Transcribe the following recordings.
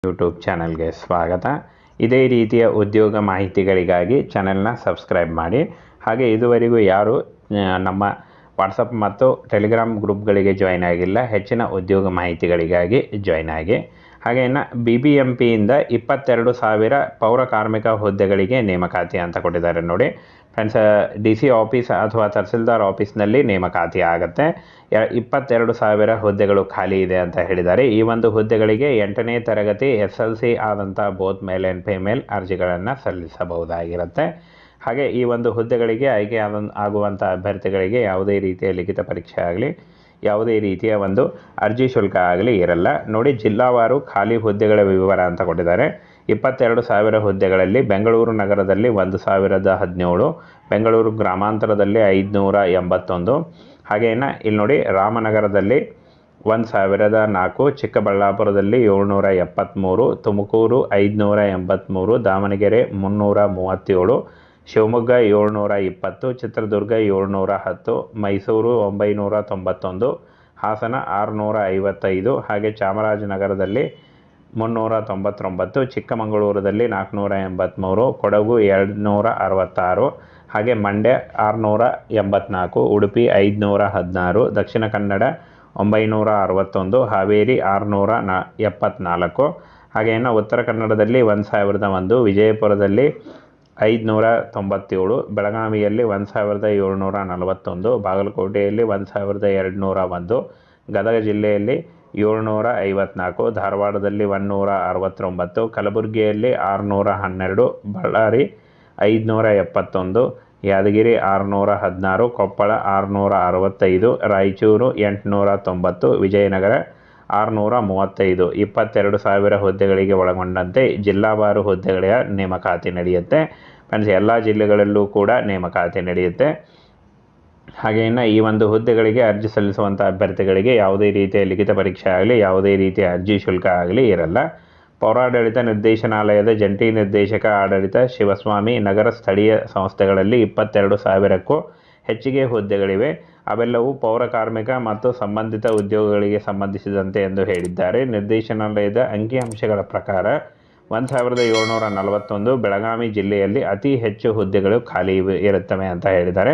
YouTube ಚಾನಲ್ಗೆ ಸ್ವಾಗತ. ಇದೇ ರೀತಿಯ ಉದ್ಯೋಗ ಮಾಹಿತಿಗಳಿಗಾಗಿ ಚಾನೆಲ್ನ ಸಬ್ಸ್ಕ್ರೈಬ್ ಮಾಡಿ. ಹಾಗೆ ಇದುವರೆಗೂ ಯಾರು ನಮ್ಮ ವಾಟ್ಸಪ್ ಮತ್ತು ಟೆಲಿಗ್ರಾಮ್ ಗ್ರೂಪ್ಗಳಿಗೆ ಜಾಯ್ನ್ ಆಗಿಲ್ಲ, ಹೆಚ್ಚಿನ ಉದ್ಯೋಗ ಮಾಹಿತಿಗಳಿಗಾಗಿ ಜಾಯ್ನ್ ಆಗಿ. ಹಾಗೆ ಇನ್ನು BBMPಯಿಂದ 22,000 ಪೌರ ಕಾರ್ಮಿಕ ಹುದ್ದೆಗಳಿಗೆ ನೇಮಕಾತಿ ಅಂತ ಕೊಟ್ಟಿದ್ದಾರೆ ನೋಡಿ ಫ್ರೆಂಡ್ಸ್. DC ಆಫೀಸ್ ಅಥವಾ ತಹಸೀಲ್ದಾರ್ ಆಫೀಸ್ನಲ್ಲಿ ನೇಮಕಾತಿ ಆಗುತ್ತೆ. 22,000 ಹುದ್ದೆಗಳು ಖಾಲಿ ಇದೆ ಅಂತ ಹೇಳಿದ್ದಾರೆ. ಈ ಒಂದು ಹುದ್ದೆಗಳಿಗೆ 8ನೇ ತರಗತಿ SLC ಆದಂಥ ಬೋತ್ ಮೇಲ್ ಆ್ಯಂಡ್ ಫಿಮೇಲ್ ಅರ್ಜಿಗಳನ್ನು ಸಲ್ಲಿಸಬಹುದಾಗಿರುತ್ತೆ. ಹಾಗೆ ಈ ಒಂದು ಹುದ್ದೆಗಳಿಗೆ ಆಯ್ಕೆ ಆಗುವಂಥ ಅಭ್ಯರ್ಥಿಗಳಿಗೆ ಯಾವುದೇ ರೀತಿಯ ಲಿಖಿತ ಪರೀಕ್ಷೆ ಆಗಲಿ, ಯಾವುದೇ ರೀತಿಯ ಒಂದು ಅರ್ಜಿ ಶುಲ್ಕ ಆಗಲಿ ಇರಲ್ಲ ನೋಡಿ. ಜಿಲ್ಲಾವಾರು ಖಾಲಿ ಹುದ್ದೆಗಳ ವಿವರ ಅಂತ ಕೊಟ್ಟಿದ್ದಾರೆ. 22,000 ಹುದ್ದೆಗಳಲ್ಲಿ ಬೆಂಗಳೂರು ನಗರದಲ್ಲಿ 1,017, ಬೆಂಗಳೂರು ಗ್ರಾಮಾಂತರದಲ್ಲಿ 581, ಹಾಗೆ ಇಲ್ಲಿ ನೋಡಿ ರಾಮನಗರದಲ್ಲಿ 1,004, ಚಿಕ್ಕಬಳ್ಳಾಪುರದಲ್ಲಿ 773, ತುಮಕೂರು 583, ದಾವಣಗೆರೆ 337, ಶಿವಮೊಗ್ಗ 720, ಚಿತ್ರದುರ್ಗ 710, ಮೈಸೂರು 991, ಹಾಸನ 655, ಹಾಗೆ ಚಾಮರಾಜನಗರದಲ್ಲಿ 399, ಚಿಕ್ಕಮಗಳೂರಲ್ಲಿ 483, ಕೊಡಗು 266, ಹಾಗೆ ಮಂಡ್ಯ 684, ಉಡುಪಿ 516, ದಕ್ಷಿಣ ಕನ್ನಡ 961, ಹಾವೇರಿ 674, ಹಾಗೆ ಉತ್ತರ ಕನ್ನಡದಲ್ಲಿ 1,001, ವಿಜಯಪುರದಲ್ಲಿ 597, ಬೆಳಗಾವಿಯಲ್ಲಿ 1,741, ಬಾಗಲಕೋಟೆಯಲ್ಲಿ 1,201, ಗದಗ ಜಿಲ್ಲೆಯಲ್ಲಿ 754, ಧಾರವಾಡದಲ್ಲಿ 169, ಕಲಬುರಗಿಯಲ್ಲಿ 612, ಬಳ್ಳಾರಿ 571, ಯಾದಗಿರಿ 616, ಕೊಪ್ಪಳ 665, ರಾಯಚೂರು 890, ವಿಜಯನಗರ 635. 22,000 ಹುದ್ದೆಗಳಿಗೆ ಒಳಗೊಂಡಂತೆ ಜಿಲ್ಲಾವಾರು ಹುದ್ದೆಗಳ ನೇಮಕಾತಿ ನಡೆಯುತ್ತೆ ಫ್ರೆಂಡ್ಸ್. ಎಲ್ಲ ಜಿಲ್ಲೆಗಳಲ್ಲೂ ಕೂಡ ನೇಮಕಾತಿ ನಡೆಯುತ್ತೆ. ಹಾಗೆ ಈ ಒಂದು ಹುದ್ದೆಗಳಿಗೆ ಅರ್ಜಿ ಸಲ್ಲಿಸುವಂಥ ಅಭ್ಯರ್ಥಿಗಳಿಗೆ ಯಾವುದೇ ರೀತಿಯ ಲಿಖಿತ ಪರೀಕ್ಷೆ ಆಗಲಿ, ಯಾವುದೇ ರೀತಿಯ ಅರ್ಜಿ ಶುಲ್ಕ ಆಗಲಿ ಇರಲ್ಲ. ಪೌರಾಡಳಿತ ನಿರ್ದೇಶನಾಲಯದ ಜಂಟಿ ನಿರ್ದೇಶಕ ಆಡಳಿತ ಶಿವಸ್ವಾಮಿ, ನಗರ ಸ್ಥಳೀಯ ಸಂಸ್ಥೆಗಳಲ್ಲಿ 22,000ಕ್ಕೂ ಹೆಚ್ಚಿಗೆ ಹುದ್ದೆಗಳಿವೆ. ಅವೆಲ್ಲವೂ ಪೌರ ಕಾರ್ಮಿಕ ಮತ್ತು ಸಂಬಂಧಿತ ಉದ್ಯೋಗಗಳಿಗೆ ಸಂಬಂಧಿಸಿದಂತೆ ಎಂದು ಹೇಳಿದ್ದಾರೆ. ನಿರ್ದೇಶನಾಲಯದ ಅಂಕಿಅಂಶಗಳ ಪ್ರಕಾರ 1,741 ಬೆಳಗಾವಿ ಜಿಲ್ಲೆಯಲ್ಲಿ ಅತಿ ಹೆಚ್ಚು ಹುದ್ದೆಗಳು ಖಾಲಿ ಇರುತ್ತವೆ ಅಂತ ಹೇಳಿದ್ದಾರೆ.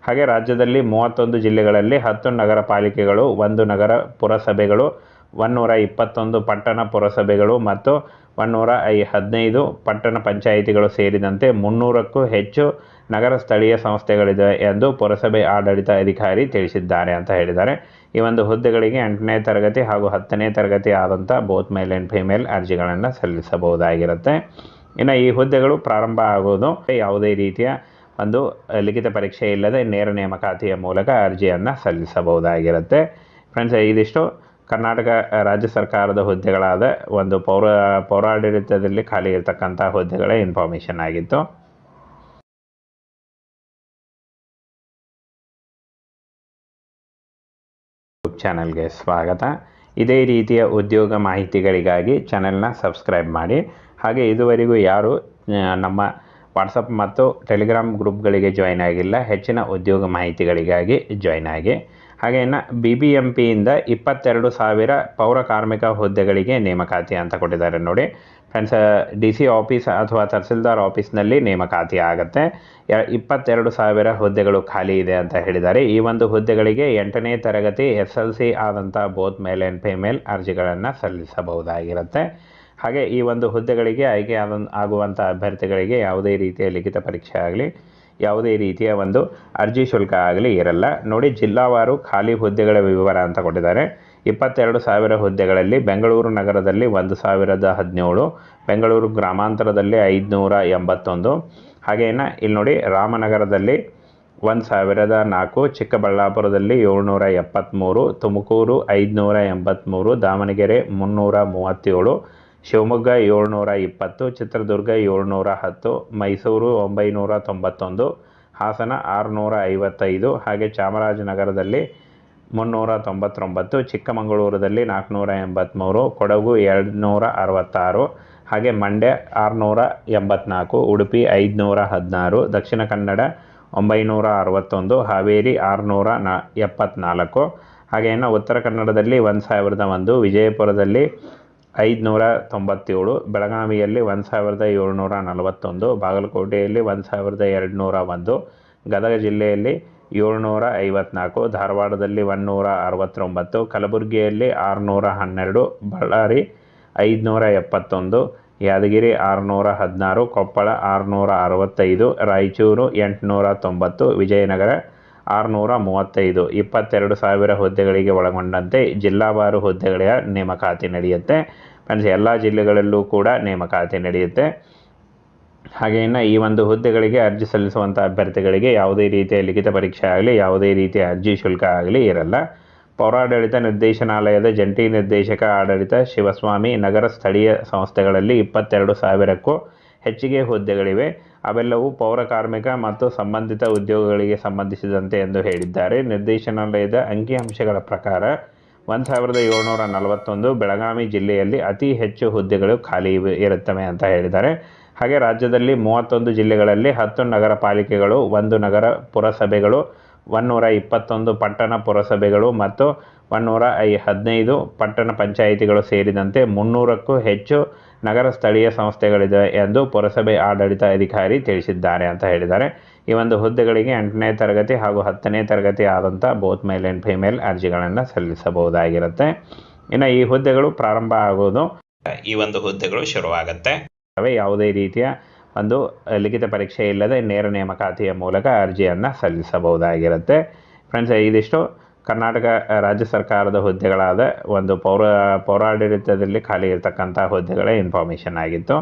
ಹಾಗೆ ರಾಜ್ಯದಲ್ಲಿ 31 ಜಿಲ್ಲೆಗಳಲ್ಲಿ 10 ನಗರ ಪಾಲಿಕೆಗಳು, 1 ನಗರ ಪುರಸಭೆಗಳು, 121 ಪಟ್ಟಣ ಪುರಸಭೆಗಳು ಮತ್ತು 115 ಪಟ್ಟಣ ಪಂಚಾಯಿತಿಗಳು ಸೇರಿದಂತೆ 300ಕ್ಕೂ ಹೆಚ್ಚು ನಗರ ಸ್ಥಳೀಯ ಸಂಸ್ಥೆಗಳಿದೆ ಎಂದು ಪುರಸಭೆ ಆಡಳಿತ ಅಧಿಕಾರಿ ತಿಳಿಸಿದ್ದಾರೆ ಅಂತ ಹೇಳಿದ್ದಾರೆ. ಈ ಒಂದು ಹುದ್ದೆಗಳಿಗೆ 8ನೇ ತರಗತಿ ಹಾಗೂ 10ನೇ ತರಗತಿ ಆದಂಥ ಬೋತ್ ಮೇಲ್ ಆ್ಯಂಡ್ ಫಿಮೇಲ್ ಅರ್ಜಿಗಳನ್ನು ಸಲ್ಲಿಸಬಹುದಾಗಿರುತ್ತೆ. ಇನ್ನು ಈ ಹುದ್ದೆಗಳು ಪ್ರಾರಂಭ ಆಗೋದು ಯಾವುದೇ ರೀತಿಯ ಒಂದು ಲಿಖಿತ ಪರೀಕ್ಷೆ ಇಲ್ಲದೆ ನೇರ ನೇಮಕಾತಿಯ ಮೂಲಕ ಅರ್ಜಿಯನ್ನು ಸಲ್ಲಿಸಬಹುದಾಗಿರುತ್ತೆ ಫ್ರೆಂಡ್ಸ್. ಇದಿಷ್ಟು ಕರ್ನಾಟಕ ರಾಜ್ಯ ಸರ್ಕಾರದ ಹುದ್ದೆಗಳಾದ ಒಂದು ಪೌರಾಡಳಿತದಲ್ಲಿ ಖಾಲಿ ಇರತಕ್ಕಂಥ ಹುದ್ದೆಗಳ ಇನ್ಫಾರ್ಮೇಷನ್ ಆಗಿತ್ತು. ಯೂಟ್ಯೂಬ್ ಚಾನಲ್ಗೆ ಸ್ವಾಗತ. ಇದೇ ರೀತಿಯ ಉದ್ಯೋಗ ಮಾಹಿತಿಗಳಿಗಾಗಿ ಚಾನೆಲ್ನ ಸಬ್ಸ್ಕ್ರೈಬ್ ಮಾಡಿ. ಹಾಗೆ ಇದುವರೆಗೂ ಯಾರು ನಮ್ಮ ವಾಟ್ಸಪ್ ಮತ್ತು ಟೆಲಿಗ್ರಾಮ್ ಗ್ರೂಪ್ಗಳಿಗೆ ಜಾಯ್ನ್ ಆಗಿಲ್ಲ, ಹೆಚ್ಚಿನ ಉದ್ಯೋಗ ಮಾಹಿತಿಗಳಿಗಾಗಿ ಜಾಯ್ನ್ ಆಗಿ. ಹಾಗೆ BBMPಯಿಂದ 22,000 ಪೌರ ಕಾರ್ಮಿಕ ಹುದ್ದೆಗಳಿಗೆ ನೇಮಕಾತಿ ಅಂತ ಕೊಟ್ಟಿದ್ದಾರೆ ನೋಡಿ ಫ್ರೆಂಡ್ಸ್. DC ಆಫೀಸ್ ಅಥವಾ ತಹಸೀಲ್ದಾರ್ ಆಫೀಸ್ನಲ್ಲಿ ನೇಮಕಾತಿ ಆಗುತ್ತೆ. 22,000 ಹುದ್ದೆಗಳು ಖಾಲಿ ಇದೆ ಅಂತ ಹೇಳಿದ್ದಾರೆ. ಈ ಒಂದು ಹುದ್ದೆಗಳಿಗೆ 8ನೇ ತರಗತಿ SLC ಆದಂಥ ಬೋತ್ ಮೇಲ್ ಆ್ಯಂಡ್ ಫಿಮೇಲ್ ಅರ್ಜಿಗಳನ್ನು ಸಲ್ಲಿಸಬಹುದಾಗಿರುತ್ತೆ. ಹಾಗೆ ಈ ಒಂದು ಹುದ್ದೆಗಳಿಗೆ ಆಯ್ಕೆ ಆಗುವಂಥ ಅಭ್ಯರ್ಥಿಗಳಿಗೆ ಯಾವುದೇ ರೀತಿಯ ಲಿಖಿತ ಪರೀಕ್ಷೆ ಆಗಲಿ, ಯಾವುದೇ ರೀತಿಯ ಒಂದು ಅರ್ಜಿ ಶುಲ್ಕ ಆಗಲಿ ಇರಲ್ಲ ನೋಡಿ. ಜಿಲ್ಲಾವಾರು ಖಾಲಿ ಹುದ್ದೆಗಳ ವಿವರ ಅಂತ ಕೊಟ್ಟಿದ್ದಾರೆ. 22,000 ಹುದ್ದೆಗಳಲ್ಲಿ ಬೆಂಗಳೂರು ನಗರದಲ್ಲಿ 1,017, ಬೆಂಗಳೂರು ಗ್ರಾಮಾಂತರದಲ್ಲಿ 581, ಹಾಗೆ ಇಲ್ಲಿ ನೋಡಿ ರಾಮನಗರದಲ್ಲಿ 1,004, ಚಿಕ್ಕಬಳ್ಳಾಪುರದಲ್ಲಿ 773, ತುಮಕೂರು 583, ದಾವಣಗೆರೆ 337, ಶಿವಮೊಗ್ಗ 720, ಚಿತ್ರದುರ್ಗ 710, ಮೈಸೂರು 991, ಹಾಸನ 655, ಹಾಗೆ ಚಾಮರಾಜನಗರದಲ್ಲಿ 399, ಚಿಕ್ಕಮಗಳೂರಲ್ಲಿ 483, ಕೊಡಗು 266, ಹಾಗೆ ಮಂಡ್ಯ 684, ಉಡುಪಿ 516, ದಕ್ಷಿಣ ಕನ್ನಡ 961, ಹಾವೇರಿ 674, ಹಾಗೆ ಉತ್ತರ ಕನ್ನಡದಲ್ಲಿ 1,001, ವಿಜಯಪುರದಲ್ಲಿ 597, ಬೆಳಗಾವಿಯಲ್ಲಿ 1741, ಬಾಗಲಕೋಟೆಯಲ್ಲಿ 1201, ಗದಗ ಜಿಲ್ಲೆಯಲ್ಲಿ 754, ಧಾರವಾಡದಲ್ಲಿ 169, ಕಲಬುರಗಿಯಲ್ಲಿ 612, ಬಳ್ಳಾರಿ 571, ಯಾದಗಿರಿ 616, ಕೊಪ್ಪಳ 665, ರಾಯಚೂರು 890, ವಿಜಯನಗರ 635, 22,000 ಹುದ್ದೆಗಳಿಗೆ ಒಳಗೊಂಡಂತೆ ಜಿಲ್ಲಾವಾರು ಹುದ್ದೆಗಳ ನೇಮಕಾತಿ ನಡೆಯುತ್ತೆ. ಫ್ರೆಂಡ್ಸ್, ಎಲ್ಲ ಜಿಲ್ಲೆಗಳಲ್ಲೂ ಕೂಡ ನೇಮಕಾತಿ ನಡೆಯುತ್ತೆ. ಹಾಗೆ ಇನ್ನು ಈ ಒಂದು ಹುದ್ದೆಗಳಿಗೆ ಅರ್ಜಿ ಸಲ್ಲಿಸುವಂಥ ಅಭ್ಯರ್ಥಿಗಳಿಗೆ ಯಾವುದೇ ರೀತಿಯ ಲಿಖಿತ ಪರೀಕ್ಷೆ ಆಗಲಿ, ಯಾವುದೇ ರೀತಿಯ ಅರ್ಜಿ ಶುಲ್ಕ ಆಗಲಿ ಇರಲ್ಲ. ಪೌರಾಡಳಿತ ನಿರ್ದೇಶನಾಲಯದ ಜಂಟಿ ನಿರ್ದೇಶಕ ಆಡಳಿತ ಶಿವಸ್ವಾಮಿ, ನಗರ ಸ್ಥಳೀಯ ಸಂಸ್ಥೆಗಳಲ್ಲಿ 22,000ಕ್ಕೂ ಹೆಚ್ಚಿಗೆ ಹುದ್ದೆಗಳಿವೆ. ಅವೆಲ್ಲವೂ ಪೌರ ಕಾರ್ಮಿಕ ಮತ್ತು ಸಂಬಂಧಿತ ಉದ್ಯೋಗಗಳಿಗೆ ಸಂಬಂಧಿಸಿದಂತೆ ಎಂದು ಹೇಳಿದ್ದಾರೆ. ನಿರ್ದೇಶನಾಲಯದ ಅಂಕಿಅಂಶಗಳ ಪ್ರಕಾರ 1,741 ಬೆಳಗಾವಿ ಜಿಲ್ಲೆಯಲ್ಲಿ ಅತಿ ಹೆಚ್ಚು ಹುದ್ದೆಗಳು ಖಾಲಿ ಇರುತ್ತವೆ ಅಂತ ಹೇಳಿದ್ದಾರೆ. ಹಾಗೆ ರಾಜ್ಯದಲ್ಲಿ 31 ಜಿಲ್ಲೆಗಳಲ್ಲಿ 10 ನಗರ ಪಾಲಿಕೆಗಳು, 1 ನಗರ ಪುರಸಭೆಗಳು, 121 ಪಟ್ಟಣ ಪುರಸಭೆಗಳು ಮತ್ತು 115 ಪಟ್ಟಣ ಪಂಚಾಯಿತಿಗಳು ಸೇರಿದಂತೆ 300ಕ್ಕೂ ಹೆಚ್ಚು ನಗರ ಸ್ಥಳೀಯ ಸಂಸ್ಥೆಗಳಿದೆ ಎಂದು ಪುರಸಭೆ ಆಡಳಿತ ಅಧಿಕಾರಿ ತಿಳಿಸಿದ್ದಾರೆ ಅಂತ ಹೇಳಿದ್ದಾರೆ. ಈ ಒಂದು ಹುದ್ದೆಗಳಿಗೆ 8ನೇ ತರಗತಿ ಹಾಗೂ 10ನೇ ತರಗತಿ ಆದಂಥ ಬೋತ್ ಮೇಲ್ ಆ್ಯಂಡ್ ಫಿಮೇಲ್ ಅರ್ಜಿಗಳನ್ನು ಸಲ್ಲಿಸಬಹುದಾಗಿರುತ್ತೆ. ಇನ್ನು ಈ ಹುದ್ದೆಗಳು ಪ್ರಾರಂಭ ಆಗೋದು, ಈ ಒಂದು ಹುದ್ದೆಗಳು ಶುರುವಾಗುತ್ತೆ. ಯಾವುದೇ ರೀತಿಯ ಒಂದು ಲಿಖಿತ ಪರೀಕ್ಷೆ ಇಲ್ಲದೆ ನೇರ ನೇಮಕಾತಿಯ ಮೂಲಕ ಅರ್ಜಿಯನ್ನು ಸಲ್ಲಿಸಬಹುದಾಗಿರುತ್ತೆ. ಫ್ರೆಂಡ್ಸ್, ಇದಿಷ್ಟು ಕರ್ನಾಟಕ ರಾಜ್ಯ ಸರ್ಕಾರದ ಹುದ್ದೆಗಳಾದ ಒಂದು ಪೌರಾಡಳಿತದಲ್ಲಿ ಖಾಲಿ ಇರತಕ್ಕಂಥ ಹುದ್ದೆಗಳ ಇನ್ಫಾರ್ಮೇಷನ್ ಆಗಿತ್ತು.